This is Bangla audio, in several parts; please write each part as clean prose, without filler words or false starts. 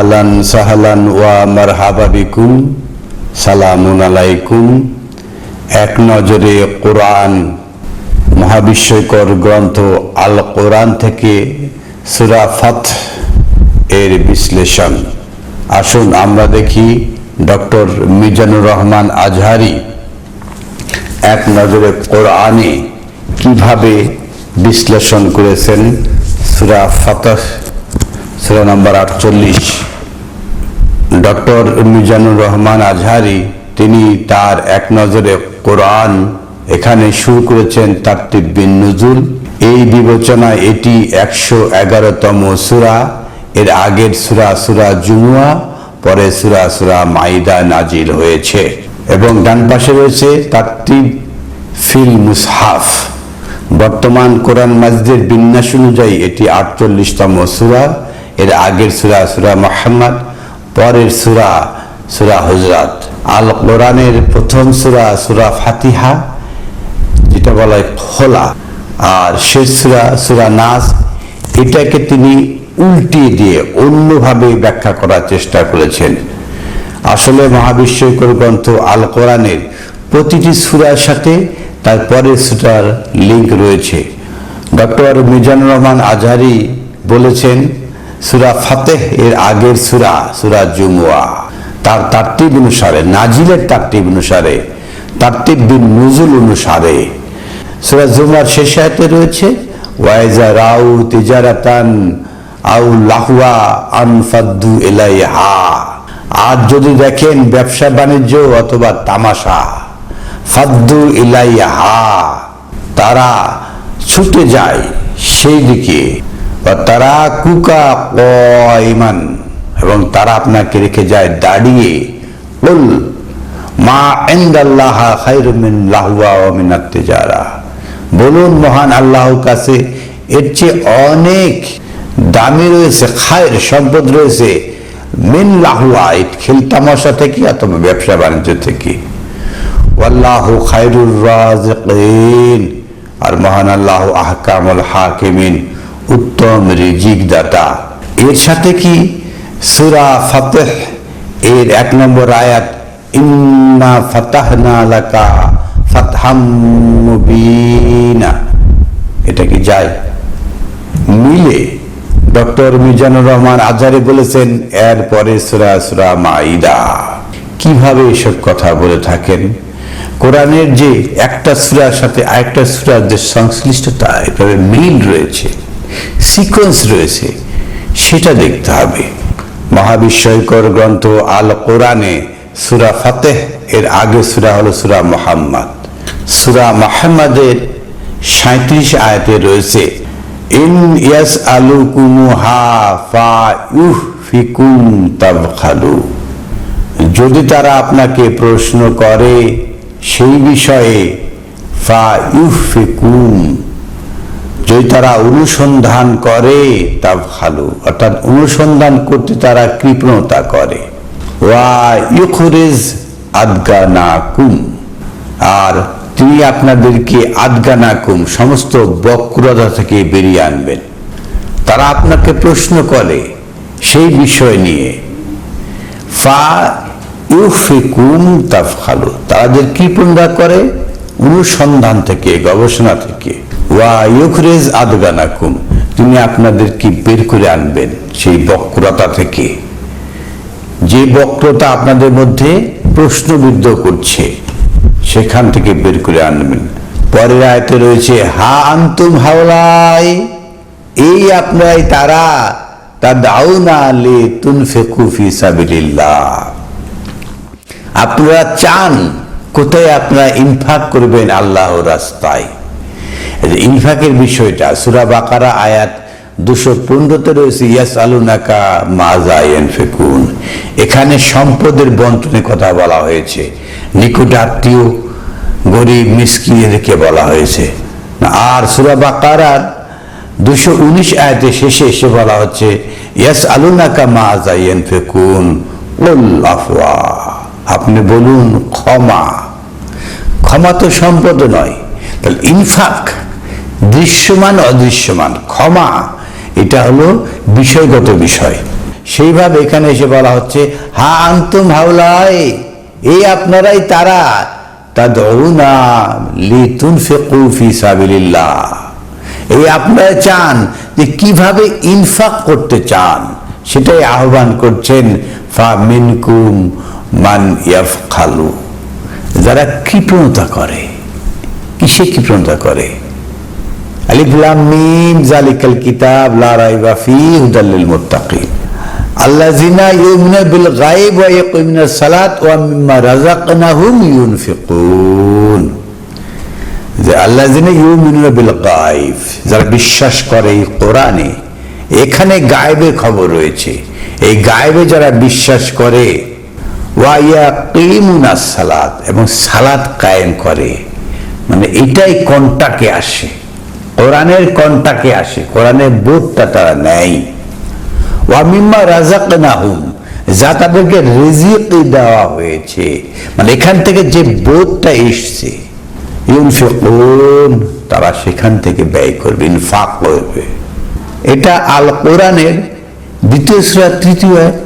আহলান সাহলান ওয়া মারহাবা বিকুম, সালামুন আলাইকুম। এক নজরে কোরআন, মহাবিস্ময়কর গ্রন্থ আল কোরআন থেকে সূরা ফাতহ এর বিশ্লেষণ। আসুন আমরা দেখি ডক্টর মিজানুর রহমান আজহারি এক নজরে কোরআনে কিভাবে বিশ্লেষণ করেছেন সূরা ফাতহ, সূরা নম্বর 48। ডক্টর মিজানুর রহমান আজহারি তিনি তার এক নজরে কোরআন এখানে শুরু করেছেন তারতিব বিন নুজুল। এই বিবেচনায় এটি 111তম সূরা। এর আগের সূরা সূরা জুমুয়া, পরে সূরা মাইদা নাজিল হয়েছে। এবং ডান পাশে রয়েছে তারতিব ফিল মুসহাফ। বর্তমান কোরআন মাজিদের বিন্যাস অনুযায়ী এটি 48তম সূরা। এর আগের সূরা মুহাম্মদ, পরের সূরা হুজরাত। আল কোরআনের প্রথম সূরা ফাতিহা, যেটা বলা হয় খোলা, আর শেষ সূরা নাস। এটাকে তিনি উল্টিয়ে দিয়ে অন্যভাবে ব্যাখ্যা করার চেষ্টা করেছেন। আসলে মহাবিস্ময়কর গ্রন্থ আল কোরআনের প্রতিটি সূরার সাথে তার পরের সূরার লিঙ্ক রয়েছে। ডক্টর মিজানুর রহমান আজহারি বলেছেন সূরা ফাতহ এর আগের সূরা জুমুয়া। তার তারতিব অনুসারে, নাজিলের তারতিব অনুসারে, তারতিব বিন নুজুল অনুসারে সূরা জুমুয়ার শেষ আয়াতে রয়েছে ওয়াইজা রাউ তিজারাতান আউ লাহওয়া আনফাদ্দু ইলাইহা। আর যদি দেখেন ব্যবসা বাণিজ্য অথবা তামাশা, ফাদ্দু ইলাইহা, তারা ছুটে যায় সেই দিকে। তারা কুকা কয়মান, এবং তারা আপনাকে রেখে যায় দাঁড়িয়ে। কুল মা ইনদাল্লাহ খায়রুম মিন লাহওয়া ওয়া মিনাত তিজারা। বলুন মহান আল্লাহর কাছে এর চেয়ে অনেক দামি রয়েছে, খায়ের সম্পদ রয়েছে, মিন লাহওয়া, খেল তামাশা থেকে অথবা ব্যবসা বাণিজ্য থেকে। ওয়াল্লাহু খায়রুর রাজিকিন, আর মহান আল্লাহ আহকামুল হাকিমিন, উত্তম রিজিক দাতা। এর সাথে কি সূরা ফাতহ এর 1 নম্বর আয়াত ইন্না ফাতাহনা লাকা ফাতহাম মুবিনা, এটা কি যায়? মিলে? ডক্টর মিজানুর রহমান আজহারি বলেছেন এর পরে সূরা মাইদা। কিভাবে এসব কথা বলে থাকেন? কোরআনের যে একটা সূরার সাথে আরেকটা সূরার যে সংশ্লিষ্টতা, এভাবে মিল রয়েছে, সিকোয়েন্স রয়েছে, সেটা দেখতে হবে। মহাবিস্ময়কর গ্রন্থ আল কোরআনে সূরা ফাতহ এর আগে সূরা হলো সূরা মুহাম্মদ। সূরা মুহাম্মদের 37 আয়াতে রয়েছে ইন ইয়াসআলুকুমুহা ফায়ুহফিকুম তাবখালু। যদি তারা আপনাকে প্রশ্ন করে সেই বিষয়ে, ফায়ুহফিকুম, যদি তারা অনুসন্ধান করে, তাবখালু, অর্থাৎ অনুসন্ধান করতে তারা কৃপণতা করে। ওয়া ইউখরিজ আদগানাকুম, আর তিনি আপনাদেরকে আদগানাকুম, সমস্ত বক্রতা থেকে বেরিয়ে আনবেন। তারা আপনাকে প্রশ্ন করে সেই বিষয় নিয়ে, ফায়ুহফিকুম তাবখালু, তাদের কৃপণতা করে অনুসন্ধান থেকে, গবেষণা থেকে। ওয়া ইউখরিজ আদগানাকুম, তিনি আপনাদেরকে বের করে আনবেন সেই বক্রতা থেকে, যে বক্রতা আপনাদের মধ্যে প্রশ্নবিদ্ধ করছে, সেখান থেকে বের করে আনবেন। পরের আয়াতে রয়েছে হা আনতুম হাওলাই, এই আপনারাই তারা, তাদআউনা লিতুনফিকু ফি সাবিলিল্লাহ, আপনারা চান কোথায় আপনারা ইনফাক করবেন আল্লাহর রাস্তায়। ইনফাকের বিষয়টা সূরা বাকারা আয়াত 215-তে রয়েছে ইয়াসআলুনাকা মাজা ইয়ানফিকুন। এখানে সম্পদের বন্টনের কথা বলা হয়েছে, নিকট আত্মীয়, গরিব, মিসকিনদেরকে বলা হয়েছে। আর সূরা বাকারার 219 আয়াতে শেষে এসে বলা হচ্ছে ইয়াসআলুনাকা মাজা ইয়ানফিকুন কুল আফওয়া, আপনি বলুন ক্ষমা। ক্ষমা তো সম্পদ নয়। তাহলে ইনফাক দৃশ্যমান অদৃশ্যমান, ক্ষমা এটা হলো বিষয়গত বিষয়। সেইভাবে এখানে এসে বলা হচ্ছে হা আনতুম হাউলাই, এই আপনারাই তারা, তাদউনা লিতুনফিকু ফি সাবিলিল্লাহ, এই আপনারা চান যে কিভাবে ইনফাক করতে চান, সেটাই আহ্বান করছেন। ফামিনকুম মান ইয়াফখালু, যারা কৃপণতা করে। কিসে কৃপণতা করে? আলিফ লাম মিম যালিকাল কিতাব লা রাইবা ফীহি হুদাল লিল মুত্তাকিন আল্লাযিনা ইউমিনুনা বিল গায়ব ওয়া ইয়াকুমুনাস সালাত ওয়া মিম্মা রাযাকনাহুম ইউনফিকুন। যে আল্লাযিনা ইউমিনুনা বিল গায়ব, যারা বিশ্বাস করে এই কোরআনে, এখানে গায়েবের খবর রয়েছে, এই গায়েবে যারা বিশ্বাস করে, ওয়া ইয়াকিমুনাস সালাত, এবং সালাত কায়েম করে, মানে এটাই কন্টাকে আসে, কোরআনের কন্টাকে আসে, কোরআনের বোধটা তারা নেয়। ওয়া মিম্মা রাযাকনাহুম, যা তাদেরকে রিজিক দেওয়া হয়েছে, মানে এখান থেকে যে বোধটা এসছে, ইউনফিকুন, তারা সেখান থেকে ব্যয় করবে, ইনফাক করবে। এটা আল কোরআনের 2 সূরা 3 আয়াত।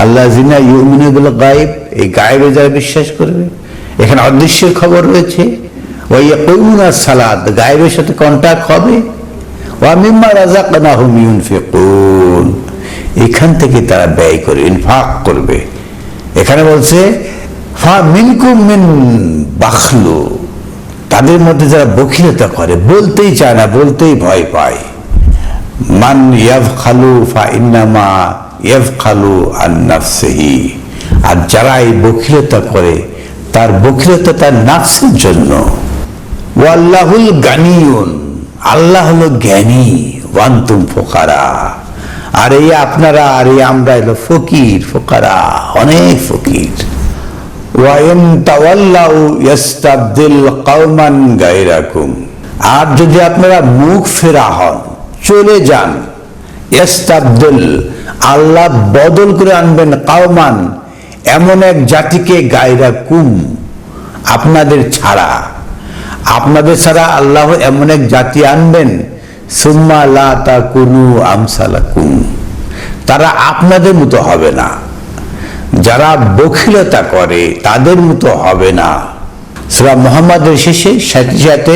আল্লাযিনা ইউমিনুনা বিল গায়ব, এই গায়েবে যারা বিশ্বাস করবে, এখানে অদৃশ্যের খবর রয়েছে। ওয়া ইয়াকুমুনাস সালাত, গায়েবের সাথে কন্টাক্ট হবে। ওয়া মিম্মা রাযাকনাহুম ইউনফিকুন, এখান থেকে তারা ব্যয় করবে, ইনফাক করবে। এখানে বলছে ফামিনকুম মিন বাখলু, তাদের মধ্যে যারা বখিলতা করে, বলতেই চায় না, বলতেই ভয় পায়। মান ইয়াফখালু ফাইন্নামা ইয়াফখালু আন নাফসিহি, আর যারা এই বখিলতা করে, তার বখিলতা তার নাফসের জন্য। ওয়াল্লাহুল গানিয়ুন, আল্লাহ হলো জ্ঞানী। ওয়ান্তুম ফুকারা, আর এই আপনারা, আর এই আমরা হলো ফকির, ফুকারা, অনেক ফকির। ওয়া ইন তাওয়াল্লাউ ইস্তাবদিল কওমান গায়রাকুম, আর যদি আপনারা মুখ ফেরা হন, চলে যান, ইস্তাবদিল, আল্লাহ বদল করে আনবেন, কওমান, এমন এক জাতিকে, গায়রাকুম, আপনাদের ছাড়া, আপনাদের ছাড়া আল্লাহ এমন এক জাতি আনবেন, সুম্মা লা তাকুনু আমসালাকুম, তারা আপনাদের মতো হবে না, যারা বখিলতা করে তাদের মতো হবে না। সূরা মুহাম্মাদের শেষে সাথে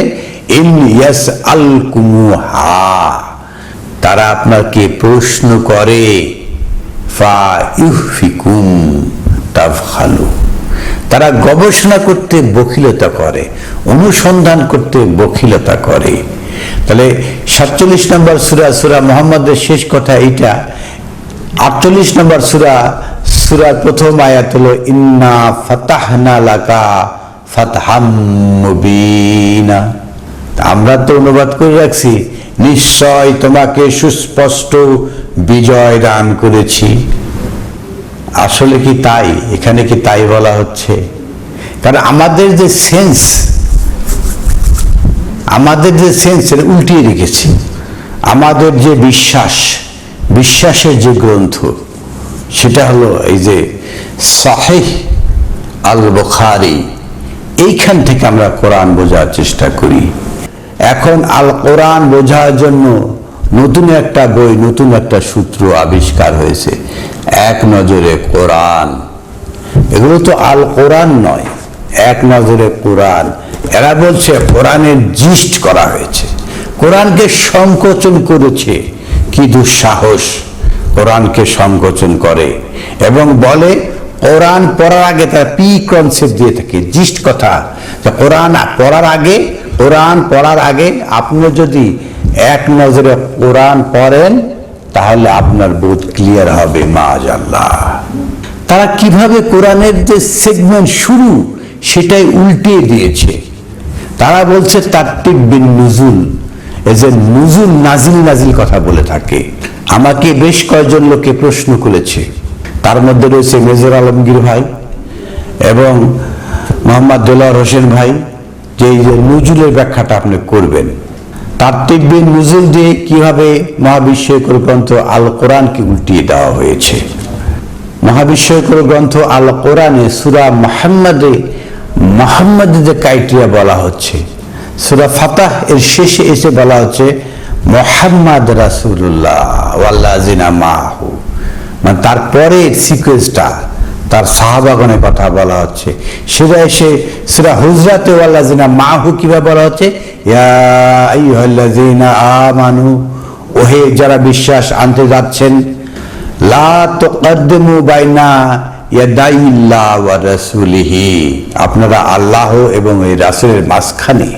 ইন ইয়াসআলকুমুহা, তারা আপনাকে প্রশ্ন করে, ফা ইউফিকুম তাফখালু, তারা গবেষণা করতে বখিলতা করে, অনুসন্ধান করতে বখিলতা করে। তাহলে 47 নম্বর সূরা, সূরা মুহাম্মাদের শেষ কথা এইটা। 48 নম্বর সূরার প্রথম আয়াত হলো ইন্না ফাতাহনা লাকা ফাতহাম মুবিনা, আমরা তো অনুবাদ করে রাখছি, নিশ্চয় তোমাকে সুস্পষ্ট বিজয় দান করেছি। আসলে কি তাই? এখানে কি তাই বলা হচ্ছে? কারণ আমাদের যে সেন্স এটা উল্টিয়ে রেখেছি। আমাদের যে বিশ্বাসের যে গ্রন্থ, সেটা হলো এই যে সহিহ আল বুখারী, এইখান থেকে আমরা কোরআন বোঝার চেষ্টা করি। এখন আল কোরআন বোঝার জন্য নতুন একটা বই, নতুন একটা সূত্র আবিষ্কার হয়েছে, এক নজরে কোরআন। এগুলো তো আল কোরআন নয়, এক নজরে কোরআন। এরা বলছে কোরআনের জিস্ট করা হয়েছে, কোরআনকে সংকোচন করেছে। কি দুঃসাহস! কোরআনকে সংকোচন করে এবং বলে কোরআন পড়ার আগে তারা পি কনসেপ্ট দিয়ে থাকে, জিস্ট কথা। কোরআন পড়ার আগে আপনি যদি এক নজরে কোরআন পড়েন, তাহলে আপনার বোধ ক্লিয়ার হবে। মাআজাল্লাহ, তারা কিভাবে কোরআনের যে সেগমেন্ট শুরু, সেটাই উল্টিয়ে দিয়েছে। তারা বলছে তারতিব বিন নুজুল, এই যে নুজুল, নাজিল কথা বলে থাকে। আমাকে বেশ কয়েকজন লোকে প্রশ্ন করেছে, তার মধ্যে রয়েছে মেজর আলমগীর ভাই এবং মোহাম্মদ দেলোয়ার হোসেন ভাই, যে এই যে নুজুলের ব্যাখ্যাটা আপনি করবেন। তারতিব বিন নুজুল দিয়ে কিভাবে মহাবিশ্বকর গ্রন্থ আল কোরআনকে উল্টিয়ে দেওয়া হয়েছে। মহাবিশ্বকর গ্রন্থ আল কোরআনে সূরা মুহাম্মাদে যে ক্রাইটেরিয়া বলা হচ্ছে, সূরা ফাতাহ এর শেষে এসে বলা হচ্ছে মুহাম্মদ রাসূলুল্লাহ ওয়াল্লাযিনা মাহু, মানে তারপরে সিকোয়েন্সটা তার সাহাবাগণের কথা বলা হচ্ছে। সেটা এসে সূরা হুজরাতে ওয়াল্লাযিনা মাহু কিভাবে বলা হচ্ছে, ইয়া আইয়ুহাল্লাযিনা আমানু, ওহে যারা বিশ্বাস আনতে যাচ্ছেন, লা তুকদ্দিমু বাইনা ইয়াদাইল্লাহ ওয়া রাসূলিহি, আপনারা আল্লাহ এবং এই রাসূলের মাঝখানে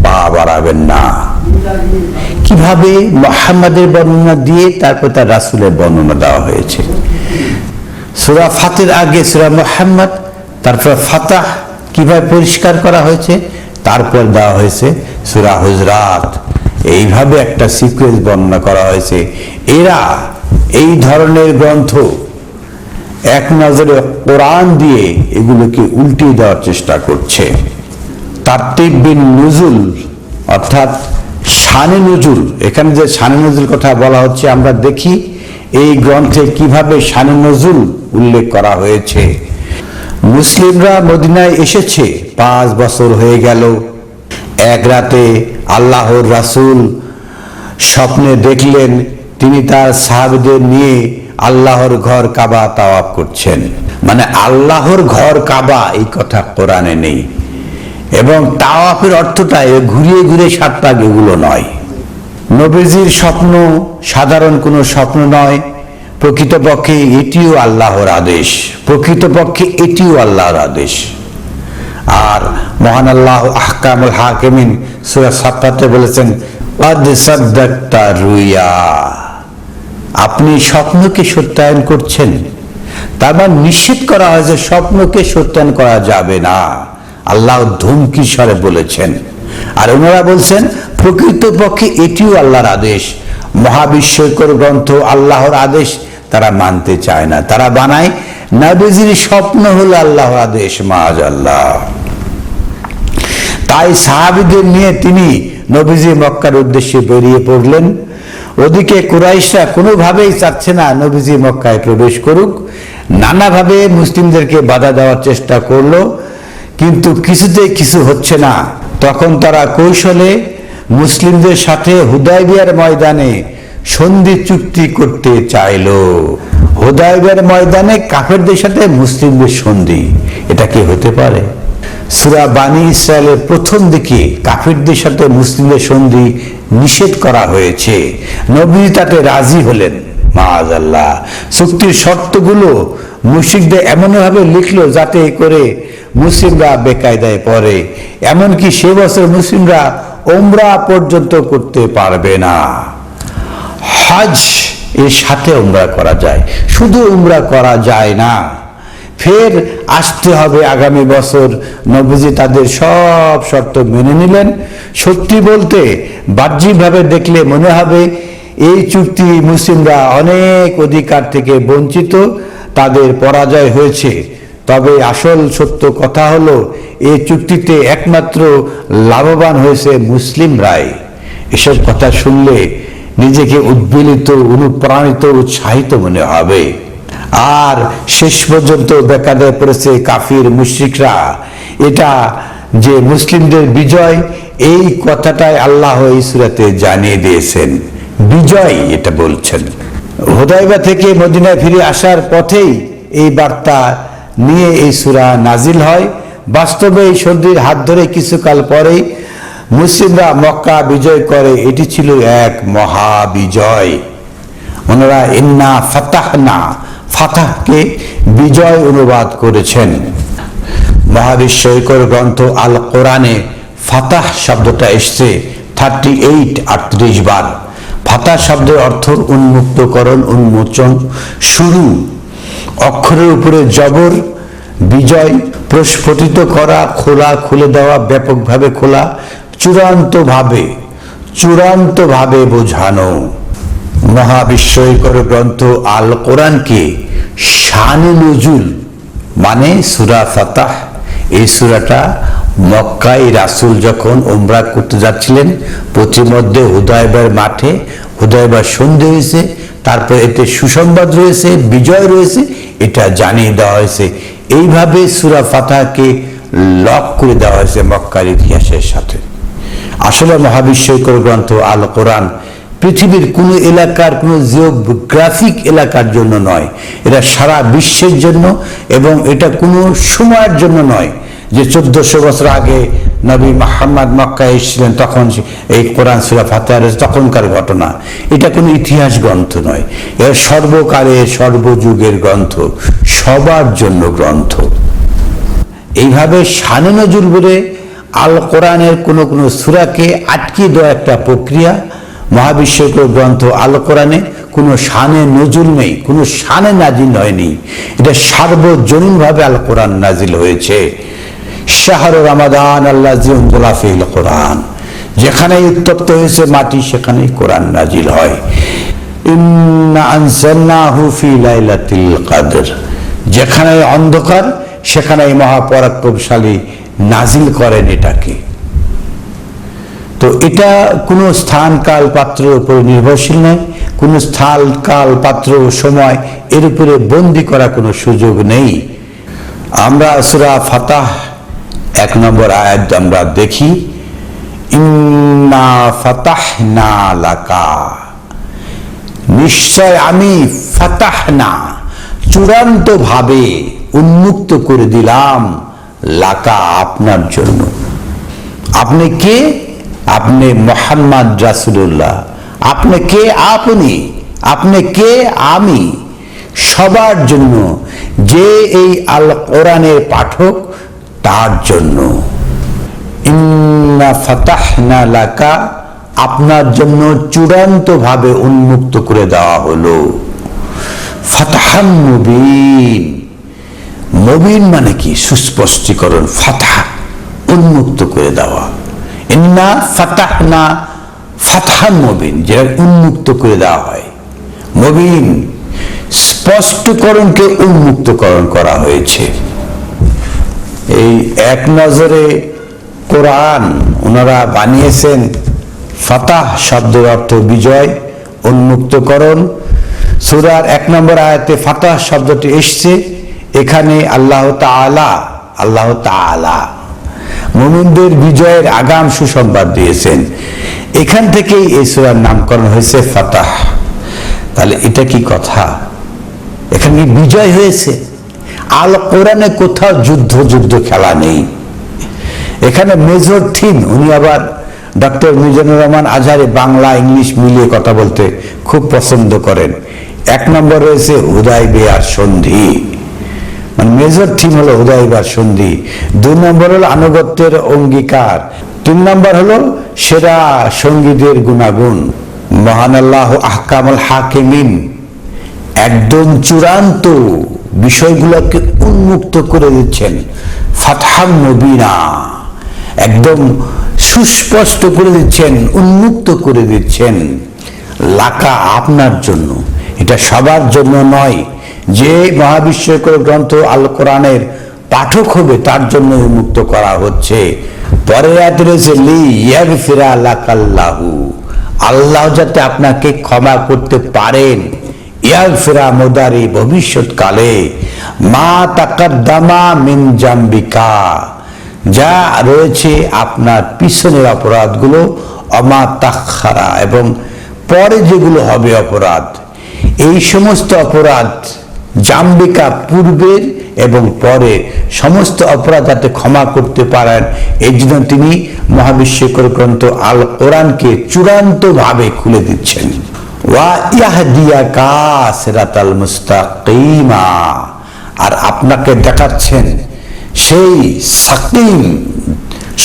পা বাড়াবেন না। কিভাবে? মুহাম্মাদের বর্ণনা দিয়ে তারপর তার রাসূলের বর্ণনা দেওয়া হয়েছে। সূরা ফাতির আগে সূরা মুহাম্মদ, তারপর ফাতাহ কিভাবে পরিষ্কার করা হয়েছে, তারপর দেওয়া হয়েছে সূরা হুজরাত। এইভাবে একটা সিকোয়েন্স বর্ণনা করা হয়েছে। এরা এই ধরনের গ্রন্থ এক নজরে কোরআন দিয়ে এগুলোকে উল্টিয়ে দেওয়ার চেষ্টা করছে। তারতিব বিন নুজুল অর্থাৎ শানে নজুল, এখানে যে শানে নজুল কথা বলা হচ্ছে আমরা দেখি এই গ্রন্থে কিভাবে শানে নজুল উল্লেখ করা হয়েছে। মুসলিমরা মদিনায় এসেছে 5 বছর হয়ে গেল। এক রাতে আল্লাহর রাসূল স্বপ্নে দেখলেন তিনি তার সাহাবীদের নিয়ে আল্লাহর ঘর কাবা তাওয়াফ করছেন। মানে আল্লাহর ঘর কাবা এই কথা কোরআনে নেই, এবং তাওয়াফের অর্থটা ঘুরিয়ে ঘুরিয়ে 7 পাক এগুলো নয়। নবীজির স্বপ্ন সাধারণ কোনো স্বপ্ন নয়, প্রকৃতপক্ষে এটিও আল্লাহর আদেশ, প্রকৃতপক্ষে এটিও আল্লাহর আদেশ। আর মহান আল্লাহ আহকামুল হাকিমিন সূরা সাফফাতে বলেছেন, ক্বাদ সাদ্দাকতা রুইয়া, আপনি স্বপ্নকে সত্যায়ন করছেন। তার মানে নিষেধ করা হয়েছে স্বপ্নকে সত্যায়ন করা যাবে না, আল্লাহ ধমকি স্বরে বলেছেন। আর ওনারা বলছেন প্রকৃতপক্ষে এটিও আল্লাহর আদেশ। মহাবিস্ময়কর গ্রন্থ আল্লাহর আদেশ তারা মানতে চায় না, তারা বানায় নবীজির স্বপ্ন হলো আল্লাহর আদেশ। মাআযাল্লাহ। তাই সাহাবীদের নিয়ে তিনি নবীজি মক্কার উদ্দেশ্যে বেরিয়ে পড়লেন। ওদিকে কুরাইশরা কোনোভাবেই চাচ্ছে না নবীজি মক্কায় প্রবেশ করুক, নানাভাবে মুসলিমদেরকে বাধা দেওয়ার চেষ্টা করলো, কিন্তু কিছুতেই কিছু হচ্ছে না। তখন তারা কৌশলে মুসলিমদের সাথে হুদায়বিয়ার ময়দানে সন্ধি চুক্তি করতে চাইল। হুদায়বিয়ার ময়দানে কাফেরদের সাথে মুসলিমদের সন্ধি, এটা কি হতে পারে? সূরা বানী ইসরায়েলের প্রথম দিকে কাফেরদের সাথে মুসলিমদের সন্ধি নিষেধ করা হয়েছে। নবী তাতে রাজি হলেন। মাআযাল্লাহ। চুক্তির শর্তগুলো মুশরিকদের এমনভাবে লিখলো যাতে করে মুসলিমরা বেকায়দায় পড়ে। এমনকি সে বছর মুসলিমরা উমরা পর্যন্ত করতে পারবে না। হজ এর সাথে উমরা করা যায়, শুধু উমরা করা যায় না, ফের আসতে হবে আগামী বছর। নবীজি তাদের সব শর্ত মেনে নিলেন। সত্যি বলতে বাহ্যিকভাবে দেখলে মনে হবে এই চুক্তি মুসলিমরা অনেক অধিকার থেকে বঞ্চিত, তাদের পরাজয় হয়েছে। তবে আসল সত্য কথা হলো এই চুক্তিতে একমাত্র লাভবান হয়েছে মুসলিমরাই। এসব কথা শুনলে নিজেকে উদ্বেলিত, অনুপ্রাণিত, উৎসাহিত মনে হবে। আর শেষ পর্যন্ত বেকায়দায় পড়েছে কাফির মুশরিকরা। এটা যে মুসলিমদের বিজয়, এই কথাটাই আল্লাহ এই সূরাতে জানিয়ে দিয়েছেন। বিজয় এটা বলছেন। হুদায়বিয়া থেকে মদিনায় ফিরে আসার পথেই এই বার্তা নিয়ে এই সূরা নাজিল হয়। বাস্তবে এই সন্ধির হাত ধরে কিছুকাল পরেই মুসলিমরা মক্কা বিজয় করে। এটি ছিল এক মহা বিজয়। ওনারা ইন্না ফাতাহনা, ফাতাহকে বিজয় অনুবাদ করেছেন। মহাবিস্ময়কর গ্রন্থ আল কোরআনে ফাতাহ শব্দটা এসছে 38 বার। ফাতাহ শব্দের অর্থ উন্মুক্তকরণ, উন্মোচন, শুরু। অক্ষরের উপরে জবর, বিজয়, প্রস্ফুটিত করা, খোলা, খুলে দেওয়া, ব্যাপকভাবে খোলা, চূড়ান্তভাবে বোঝানো। মহাবিস্ময়কর গ্রন্থ আল কোরআনকে শানে নজুল মানে সূরা ফাতাহ। এই সূরাটা মক্কায় রাসূল যখন উমরা করতে যাচ্ছিলেন, পথিমধ্যে হুদায়বিয়ার মাঠে হুদায়বিয়ার সন্ধি হয়েছে, তারপর এতে সুসংবাদ রয়েছে, বিজয় রয়েছে, এটা জানিয়ে দেওয়া হয়েছে। এইভাবে সূরা ফাতাহকে লক করে দেওয়া হয়েছে মক্কার ইতিহাসের সাথে। আসলে মহাবিস্ময়কর গ্রন্থ আল কোরআন পৃথিবীর কোনো এলাকার, কোনো জিওগ্রাফিক এলাকার জন্য নয়, এটা সারা বিশ্বের জন্য, এবং এটা কোনো সময়ের জন্য নয় যে 1400 বছর আগে নবী মুহাম্মদ মক্কায় এসেছিলেন তখন এই কোরআন সূরা ফাতিহা তখনকার ঘটনা। এটা কোনো ইতিহাস গ্রন্থ নয়, এর সর্বকালের সর্বযুগের গ্রন্থ, সবার জন্য গ্রন্থ। এইভাবে শানে নজুল বলে আল কোরআনের কোনো কোনো সূরাকে আটকে দেওয়া একটা প্রক্রিয়া। মহাবিশ্বকর গ্রন্থ আল কোরআনে কোনো শানে নজুল নেই, কোনো শানে নাজিল হয়নি, এটা সার্বজনীনভাবে আল কোরআন নাজিল হয়েছে। শাহরু রমাদান আল্লাযী উনজিলা ফীহিল কোরআন, যেখানেই উত্তপ্ত হয়েছে মাটি সেখানেই কোরআন নাজিল হয়। ইন্না আনজালনাহু ফী লাইলাতিল কদর, যেখানে অন্ধকার সেখানে মহাপরাক্রমশালী নাজিল করেন এটাকে। তো এটা কোনো স্থান কাল পাত্রের উপর নির্ভরশীল নয়, কোনো স্থান কাল পাত্র সময় এর উপরে বন্দি করা কোনো সুযোগ নেই। আমরা সূরা ফাতিহা 1 নম্বর আয়াত আমরা দেখি, ইন্না ফাতাহনা লাকা, নিশ্চয় আমি ফাতাহনা চূড়ান্ত ভাবে উন্মুক্ত করে দিলাম, লাকা আপনার জন্য। আপনি কে? আপনি মুহাম্মদ রাসূলুল্লাহ। আপনি কে? আপনি কে? আমি। সবার জন্য, যে এই আল কোরআনের পাঠক তার জন্য। ইন্না ফাতাহনা লাকা, আপনার জন্য চূড়ান্ত ভাবে উন্মুক্ত করে দেওয়া হলো। ফাতহাম মুবিন, মুবিন মানে কি? সুস্পষ্টীকরণ। ফাতহা উন্মুক্ত করে দেওয়া। ইন্না ফাতাহনা ফাতহাম মুবিন, যেটা উন্মুক্ত করে দেওয়া হয়। মুবিন স্পষ্টকরণকে উন্মুক্তকরণ করা হয়েছে। এই এক নজরে কোরআন ওনারা বানিয়েছেন। ফাতাহ শব্দের অর্থ বিজয়, উন্মুক্তকরণ। সূরার 1 নম্বর আয়াতে ফাতাহ শব্দটি এসছে। এখানে আল্লাহ তাআলা মুমিনদের বিজয়ের আগাম সুসংবাদ দিয়েছেন। এখান থেকেই এই সূরার নামকরণ হয়েছে ফাতাহ। তাহলে এটা কি কথা? এখানে কি বিজয় হয়েছে? আল কোরআনে কোথাও যুদ্ধ খেলা নেই। এখানে মেজর থিম, উনি আবার ডক্টর মিজানুর রহমান আজহারি বাংলা ইংলিশ মিলিয়ে কথা বলতে খুব পছন্দ করেন। 1 নম্বর রয়েছে হুদায়বিয়ার সন্ধি, মানে মেজর থিম হলো হুদায়বিয়ার সন্ধি। 2 নম্বর হলো আনুগত্যের অঙ্গীকার। 3 নম্বর হলো সেরা সঙ্গীদের গুণাগুণ। মহান আল্লাহ আহকামুল হাকিমিন, একদম চূড়ান্ত বিষয়গুলোকে উন্মুক্ত করে দিচ্ছেন। ফাতহাম মুবিনা, একদম সুস্পষ্ট করে দিচ্ছেন, উন্মুক্ত করে দিচ্ছেন। লাকা আপনার জন্য, এটা সবার জন্য নয়। যে মহাবিশ্বকর গ্রন্থ আল কোরআনের পাঠক হবে তার জন্য উন্মুক্ত করা হচ্ছে। পরের আয়াতে রয়েছে লি ইয়াগফিরা লাকাল্লাহু, আল্লাহ যাতে আপনাকে ক্ষমা করতে পারেন। ইয়াগফিরা মুদারি, ভবিষ্যৎকালে। মা তাকাদ্দামা মিন জামবিকা, যা রয়েছে আপনার পিছনের অপরাধগুলো। অমা তাখারা, এবং পরে যেগুলো হবে অপরাধ। এই সমস্ত অপরাধ জামবিকা, পূর্বের এবং পরে সমস্ত অপরাধ যাতে ক্ষমা করতে পারেন, এই জন্য তিনি মহাবিশ্বকর গ্রন্থ আল কোরআনকে চূড়ান্ত ভাবে খুলে দিচ্ছেন। ওয়া ইয়াহদিয়াকা সিরাতাল মুস্তাকিমা, আর আপনাকে দেখাচ্ছেন সেই সাকিম,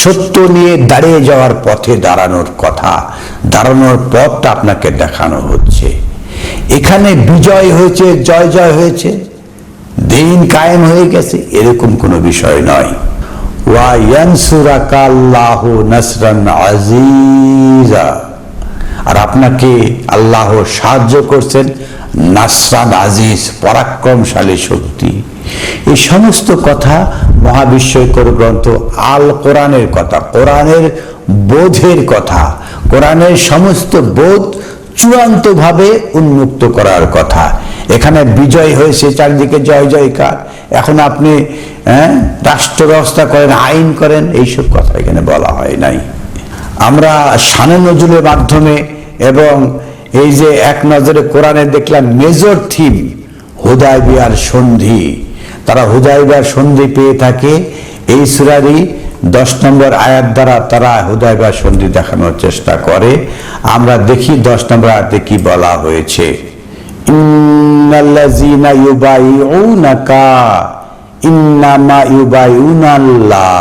সত্য নিয়ে দাঁড়িয়ে যাওয়ার পথে দাঁড়ানোর কথা, দাঁড়ানোর পথটা আপনাকে দেখানো হচ্ছে। এখানে বিজয় হয়েছে, জয় হয়েছে, দিন কায়েম হয়ে গেছে, এরকম কোনো বিষয় নয়। ওয়া ইয়ানসুরাকা আল্লাহু নাসরান আজিজা, আর আপনাকে আল্লাহ সাহায্য করছেন নাসরান আজিজ, পরাক্রমশালী শক্তি। এই সমস্ত কথা মহাবিশ্বকর গ্রন্থ আল কোরআনের কথা, কোরআনের বোধের কথা, কোরআনের সমস্ত বোধ চূড়ান্ত ভাবে উন্মুক্ত করার কথা। এখানে বিজয় হয়েছে, চারিদিকে জয়কার। এখন আপনি রাষ্ট্র ব্যবস্থা করেন, আইন করেন, এইসব কথা এখানে বলা হয় নাই। আমরা শানে নজুলের মাধ্যমে এবং এই যে এক নজরে কোরআনে দেখলাম মেজর থিম হুদায়বিয়ার সন্ধি, তারা হুদায়বিয়ার সন্ধি পেয়ে থাকে এই সূরারই 10 নম্বর আয়াত দ্বারা তারা হুদায়বিয়ার সন্ধি দেখানোর চেষ্টা করে। আমরা দেখি 10 নম্বর আয়াতে কি বলা হয়েছে। ইন্নাল্লাযীনা ইউবাইউনাকা ইন্নামা ইউবাইউনাল্লাহ।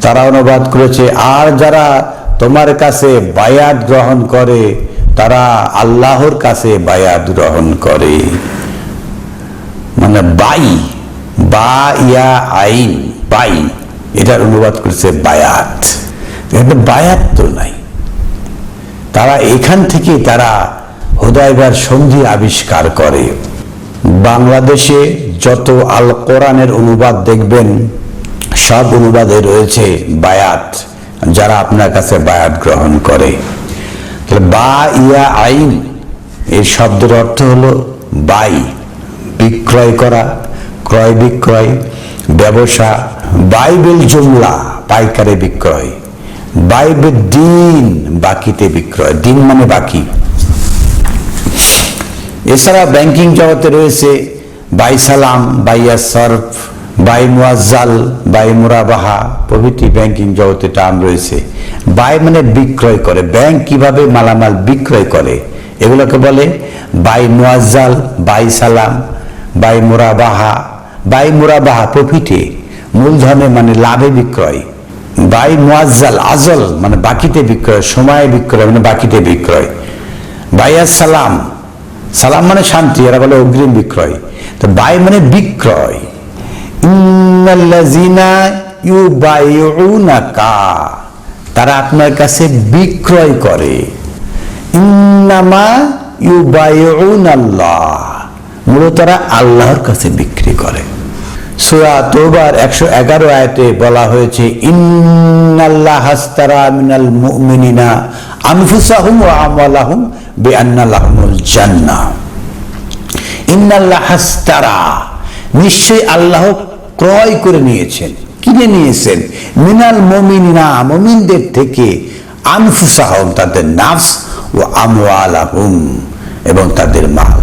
তারা অনুবাদ করেছে, আর যারা তোমার কাছে বায়াত গ্রহণ করে তারা আল্লাহর কাছে বায়াত গ্রহণ করে। মানে বাই, বা ইয়া আইন, বাই, এটার অনুবাদ করেছে বায়াত। কিন্তু বায়াত তো নাই। তারা এখান থেকে তারা হুদায়বিয়ার সন্ধি আবিষ্কার করে। বাংলাদেশে যত আল কোরআনের অনুবাদ দেখবেন সব অনুবাদে রয়েছে বায়াত, যারা আপনার কাছে বায়াত গ্রহণ করে। বা ইয়া আইন এই শব্দের অর্থ হলো বাই, বিক্রয় করা, ক্রয় বিক্রয়, ব্যবসা। বাইবেল জুমলা, পাইকারে বিক্রয়। বাইবেল দিন, বাকিতে বিক্রয়। দিন মানে বাকি। এছাড়া ব্যাংকিং জগতে রয়েছে বাই সালাম, বাইয়া সরফ, বাই মুয়াজ্জাল, বাই মুরাবাহা প্রভৃতি ব্যাংকিং জগতে টার্ম রয়েছে। বাই মানে বিক্রয় করে, ব্যাংক কিভাবে মালামাল বিক্রয় করে এগুলোকে বলে বাই মুয়াজ্জাল, বাই সালাম, বাই মুরাবাহা। বাই মুরাবাহা প্রফিটে, মূলধনে মানে লাভে বিক্রয়। বাই মুয়াজ্জাল আজল মানে বাকিতে বিক্রয়, সময়ে বিক্রয় মানে বাকিতে বিক্রয়। বাইয়া সালাম, সালাম মানে শান্তি, এরা বলে অগ্রিম বিক্রয়। তো বাই মানে বিক্রয়। ইন্নাল্লাযীনা ইউবাইউনাকা, তারা আপনার কাছে বিক্রয় করে। ইন্নামা ইউবাইউনাল্লাহ, মূলত তারা আল্লাহর কাছে বিক্রি করে। সূরা তাওবার 111 আয়াতে বলা হয়েছে, ইন্নাল্লাহা আশতারা মিনাল মুমিনিনা আনফুসাহুম ওয়া আমওয়ালাহুম বিআন্না লাহুমুল জান্নাহ। ইন্নাল্লাহা আশতারা, নিশ্চয়ই আল্লাহ ক্রয় করে নিয়েছেন, কিনে নিয়েছেন, মিনাল মুমিনিনা, মুমিনদের থেকে, আনফুসাহুম তাদের নাফস, ও আমওয়ালাহুম এবং তাদের মাল।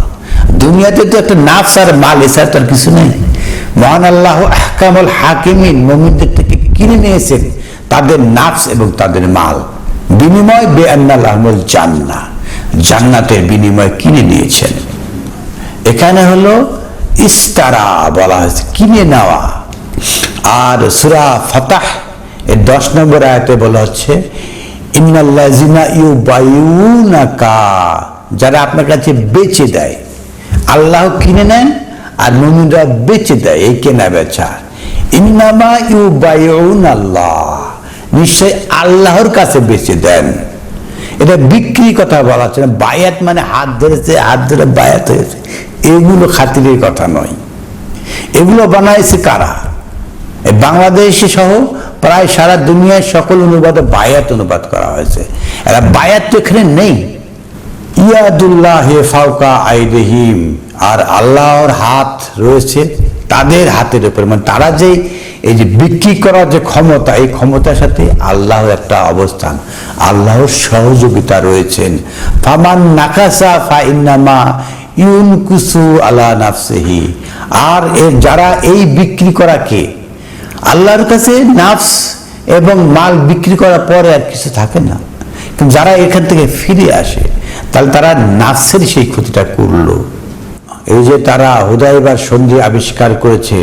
দুনিয়াতে তো একটা নাফস আর মাল, এছাড়া তার কিছু নেই। মহান আল্লাহ আহকামুল হাকিমিন, মুমিনদের থেকে কিনে নিয়েছেন তাদের নাফস এবং তাদের মাল। বিনিময় বিআন্না লাহুমুল জান্নাহ, জান্নাতের বিনিময় কিনে নিয়েছেন। এখানে হলো ইস্তারা বলা হয়েছে, কিনে নেওয়া। আর সূরা ফাতাহ এর 10 নম্বর আয়াতে বলা হচ্ছে, ইন্নাল্লাযীনা ইউবাইউনাকা, যারা আপনার কাছে বেচে দেয়। আল্লাহ কিনে নেন আর মুমিনরা বেচে দেয়, এই কেনা বেচা। ইন্নামা ইউবাইউনাল্লাহ, নিশ্চয় আল্লাহর কাছে বেচে দেন। এটা বিক্রি কথা বলা হচ্ছে না। বায়াত মানে হাত ধরেছে, হাত ধরে বায়াত হয়েছে, এগুলো খাতিরের কথা নয়। এগুলো বানাইছে কারা? বাংলাদেশে সহ প্রায় সারা দুনিয়ায় সকল অনুবাদে বায়াত অনুবাদ করা হয়েছে। এরা বায়াত তো এখানে নেই। ইয়াদুল্লাহি ফাওকা আইদিহিম, আর আল্লাহর হাত রয়েছে তাদের হাতের উপর। মানে তারা যে এই যে বিক্রি করার যে ক্ষমতা, এই ক্ষমতার সাথে আল্লাহর একটা অবস্থান, আল্লাহর সহযোগিতা রয়েছেন। ফামান নাকাসা ফাইন্নামা ইউনকুসু আলা নাফসিহি, আর যারা এই বিক্রি করাকে আল্লাহর কাছে নাফস এবং মাল বিক্রি করার পরে আর কিছু থাকে না, কিন্তু যারা এখান থেকে ফিরে আসে তাহলে তারা নাফসের সেই ক্ষতিটা করলো। এই যে তারা হুদায়বিয়ার সন্ধি আবিষ্কার করেছে,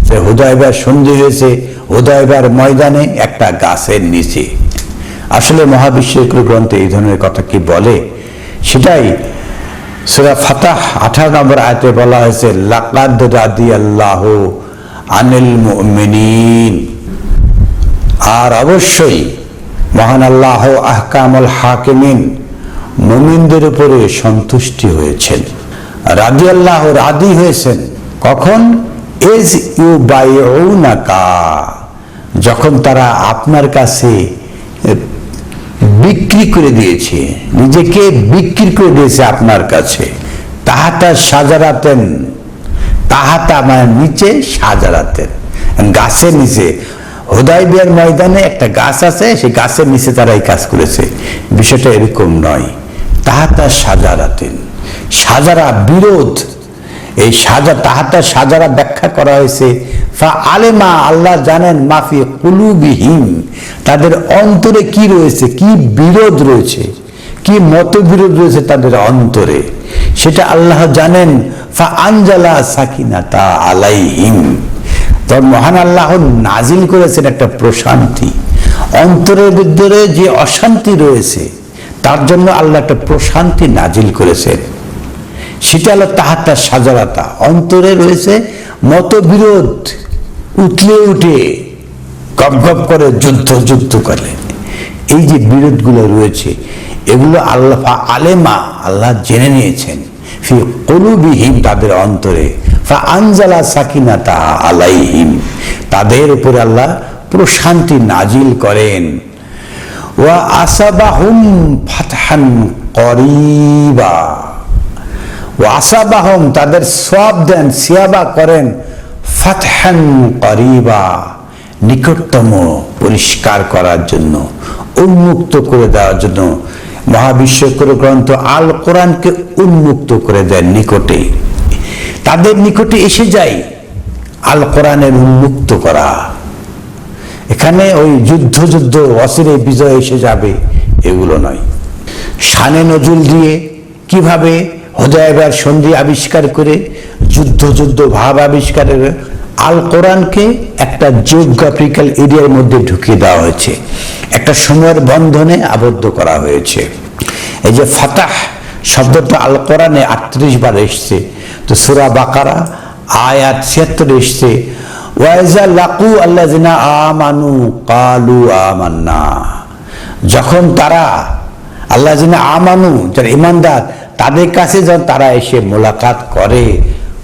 যে হুদায়বিয়ার সন্ধি হয়েছে হুদায়বিয়ার ময়দানে একটা গাছের নিচে। আসলে মহাবিশ্বের গ্রন্থে এই ধরনের কথা কি বলে? সেটাই সূরা ফাতাহ 18 নম্বর আয়াতে বলা হয়েছে, লাকাদ রাদিয়াল্লাহু আনিল মুমিনিন, আর অবশ্যই মহান আল্লাহ আহকামুল হাকিমিন, মুমিনদের উপরে সন্তুষ্টি হয়েছেন। রাদিয়াল্লাহু, রাদি হয়েছেন কখন? ইজ ইউবাইউনাকা, যখন তারা আপনার কাছে বিক্রি করে দিয়েছে, নিজেকে বিক্রি করে দিয়েছে আপনার কাছে। তাহাতা সাজারাতেন, তাহাতা মানে নিচে, সাজারাতেন গাছের নিচে। হুদায়বিয়ার ময়দানে একটা গাছ আছে, সেই গাছের নিচে তারা এই কাজ করেছে। বিষয়টা এরকম নয়। তাহাতা সাজারাতেন, সাজারা বিরোধ, এই তাহাতা সাজারা ব্যাখ্যা করা হয়েছে ফা আলেমা, আল্লাহ জানেন, মাফি কুলুবিহিম, তাদের অন্তরে কি রয়েছে, কি বিরোধ রয়েছে, কি মতবিরোধ রয়েছে তাদের অন্তরে, সেটা আল্লাহ জানেন। ফা আনজালা সাকিনাতা আলাইহিম, তখন মহান আল্লাহ নাজিল করেছেন একটা প্রশান্তি। অন্তরের ভিতরে যে অশান্তি রয়েছে তার জন্য আল্লাহ একটা প্রশান্তি নাজিল করেছেন, সেটা হলো তাহাতা সাজারাতা, অন্তরে রয়েছে মতবিরোধ, উঠলে উঠে গপ গপ করে যুদ্ধ করে, এই যে বিরোধগুলো রয়েছে এগুলো আল্লাহ আলেমা, আল্লাহ জেনে নিয়েছেন, ফি কুলুবিহিম, তাদের অন্তরে, ফা আনজালা সাকিনাতা আলাইহিম, তাদের উপরে আল্লাহ প্রশান্তি নাজিল করেন। ওয়া আসাবাহুম ফাতহান করিবা, ওয়া আসাবাহুম, তাদের সওয়াব দেন, সিয়াবা করেন, ফাতহান করিবা, নিকটতম পরিষ্কার করার জন্য, উন্মুক্ত করে দেওয়ার জন্য। মহাবিশ্বকর গ্রন্থ আল কোরআনকে উন্মুক্ত করে দেন, নিকটে, তাদের নিকটে এসে যায় আল কোরআনের উন্মুক্ত করা। এখানে ওই যুদ্ধ অচিরে বিজয় এসে যাবে এগুলো নয়। শানে নজুল দিয়ে কিভাবে হুদায়বিয়ার সন্ধি আবিষ্কার করে যুদ্ধ ভাব আবিষ্কারের আল কোরআনকে একটা জিওগ্রাফিক্যাল এরিয়ার মধ্যে ঢুকিয়ে দেওয়া হয়েছে, একটা সময়ের বন্ধনে আবদ্ধ করা হয়েছে। এই যে ফাতাহ শব্দটা আল কোরআনে 38 বার এসছে, তো সূরা বাকারা আয়াত 76 এসছে, ওয়াইজা লাকু আল্লাযিনা আমানু ক্বালু আমান্না, যখন তারা আল্লাযিনা আমানু, যারা ঈমানদার, তাদের কাছে যখন তারা এসে মোলাকাত করে,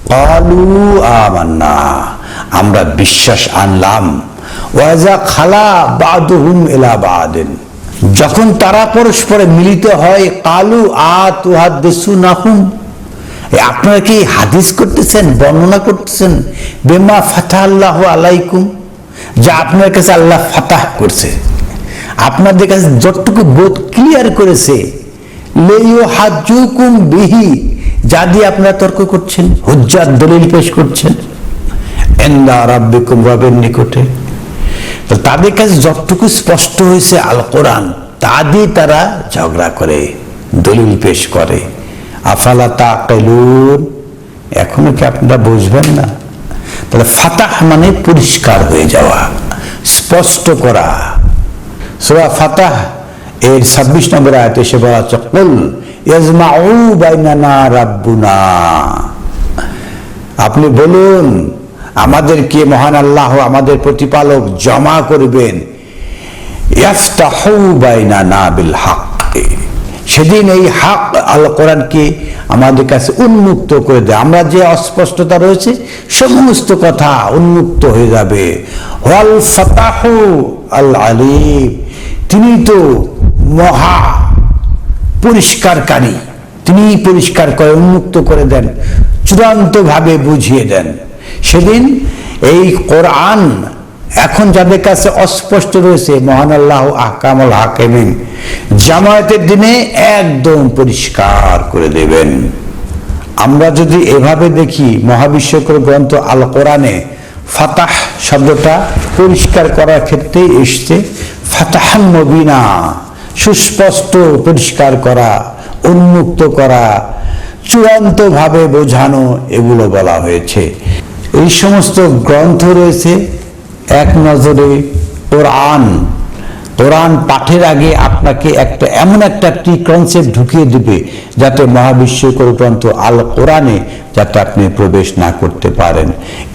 ক্বালু আমান্না, আমরা বিশ্বাস আনলাম। ওয়াজা খালা বাদুহুম ইলা বাদিন, যখন তারা পরস্পরে মিলিত হয়, কালু আতুহাদ্দিসুনাহুম, আপনারা কি হাদিস করতেছেন, বর্ণনা করতেছেন, বেমা ফাতাহ আল্লাহু আলাইকুম, যা আপনার কাছে আল্লাহ ফাতাহ করছে, আপনাদের কাছে যতটুকু বোধ ক্লিয়ার করেছে, লেইউ হাজুকুম বিহি, যা দিয়ে আপনারা তর্ক করছেন, হুজ্জাত দলিল পেশ করছেন, ইনদা রাব্বিকুম, রবের নিকটে। তো তাদের কাছে যতটুকু স্পষ্ট হয়েছে আল কোরআন, তা দিয়ে তারা ঝগড়া করে, দলিল পেশ করে। আফালা তাকিলুন, এখনো কি আপনারা বুঝবেন না? তাহলে ফাতাহ মানে পরিষ্কার হয়ে যাওয়া, স্পষ্ট করা। সূরা ফাতাহ এর 26 নম্বর আয়াতে এসে বলা হচ্ছে, কুল ইয়াজমাউ বাইনানা রাব্বুনা, আপনি বলুন আমাদেরকে মহান আল্লাহ, আমাদের প্রতিপালক জমা করবেন, ইয়াফতাহু বাইনানা বিল হক, সেদিন এই হক আল কোরআনকে আমাদের কাছে উন্মুক্ত করে দেয়, আমরা যে অস্পষ্টতা রয়েছে সমস্ত কথা উন্মুক্ত হয়ে যাবে। ওয়াল ফাতাহু আল আলিম, তিনি তো মহা পরিষ্কারকারী, তিনি পরিষ্কার করে উন্মুক্ত করে দেন, চূড়ান্ত ভাবে বুঝিয়ে দেন। সেদিন এই কোরআন এখন যাদের কাছে অস্পষ্ট রয়েছে, মহান আল্লাহ আহকামুল হাকিমিন জামায়াতের দিনে একদম পরিষ্কার করে দেবেন। আমরা যদি এভাবে দেখি, মহাবিশ্বকর গ্রন্থ আল কোরআনে ফাতাহ শব্দটা পরিষ্কার করার ক্ষেত্রে এসছে, ফাতাহান মুবিনা, সুস্পষ্ট পরিষ্কার করা, উন্মুক্ত করা, চূড়ান্ত ভাবে বোঝানো, এগুলো বলা হয়েছে। এই সমস্ত গ্রন্থ রয়েছে এক নজরে কোরআন। কোরআন পাঠের আগে আপনাকে এমন একটা কনসেপ্ট ঢুকিয়ে দিবে যাতে মহাবিশ্বকর গ্রন্থ আল কোরআনে যাতে আপনি প্রবেশ না করতে পারেন।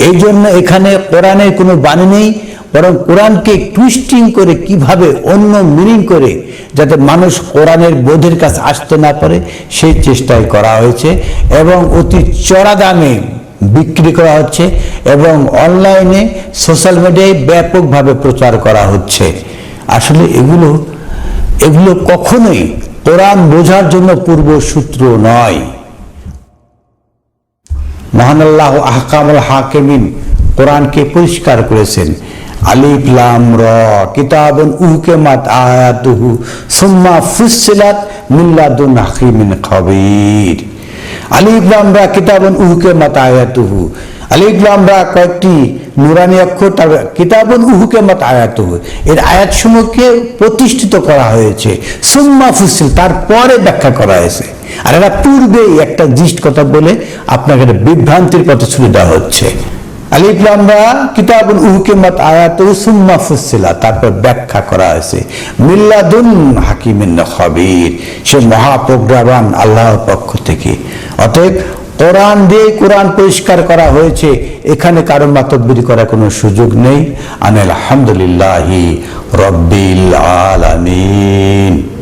এই জন্য এখানে কোরআনের কোনো বাণী নেই, বরং কোরআনকে টুইস্টিং করে কিভাবে অন্য মিনিং করে যাতে মানুষ কোরআনের বোধের কাছে আসতে না পারে সেই চেষ্টাই করা হয়েছে, এবং অতি চড়া দামে বিক্রি করা হচ্ছে, এবং অনলাইনে সোশ্যাল মিডিয়ায় ব্যাপকভাবে প্রচার করা হচ্ছে। আসলে এগুলো কখনোই কোরআন বোঝার জন্য পূর্বসূত্র নয়। মহান আল্লাহ আহকামুল হাকিমিন কোরআনকে পরিষ্কার করেছেন। আলিফ লাম র কিতাবুন উহকিমাত আয়াতুহু সুম্মা ফুসসিলাত মিল্লাদুন হাকিমিন খবীর। আলিফ লাম রা কিতাবুন উহকিমাত আয়াতুহু, আলিফ লাম রা কয়েকটি নুরানি অক্ষর, তার কিতাবুন উহকিমাত আয়াতুহু, এর আয়াতসমূহকে প্রতিষ্ঠিত করা হয়েছে, সুম্মা ফুসিল, তারপরে ব্যাখ্যা করা হয়েছে। আর এরা পূর্বেই একটা জিস্ট কথা বলে আপনাকে একটা বিভ্রান্তির পথে ছুড়ে দেওয়া হচ্ছে। আলিফ লাম রা কিতাবুন উহকিমাত আয়াতুহু সুম্মা ফুসিলা, তারপর ব্যাখ্যা করা হয়েছে মিল্লাদুন হাকিমিন খবীর, সে মহাপ্রজ্ঞাবান আল্লাহর পক্ষ থেকে। অতএব কোরআন দিয়ে কোরআন পরিষ্কার করা হয়েছে, এখানে কারো মাতব্বরি করার কোনো সুযোগ নেই। আলহামদুলিল্লাহি রাব্বিল আলামিন।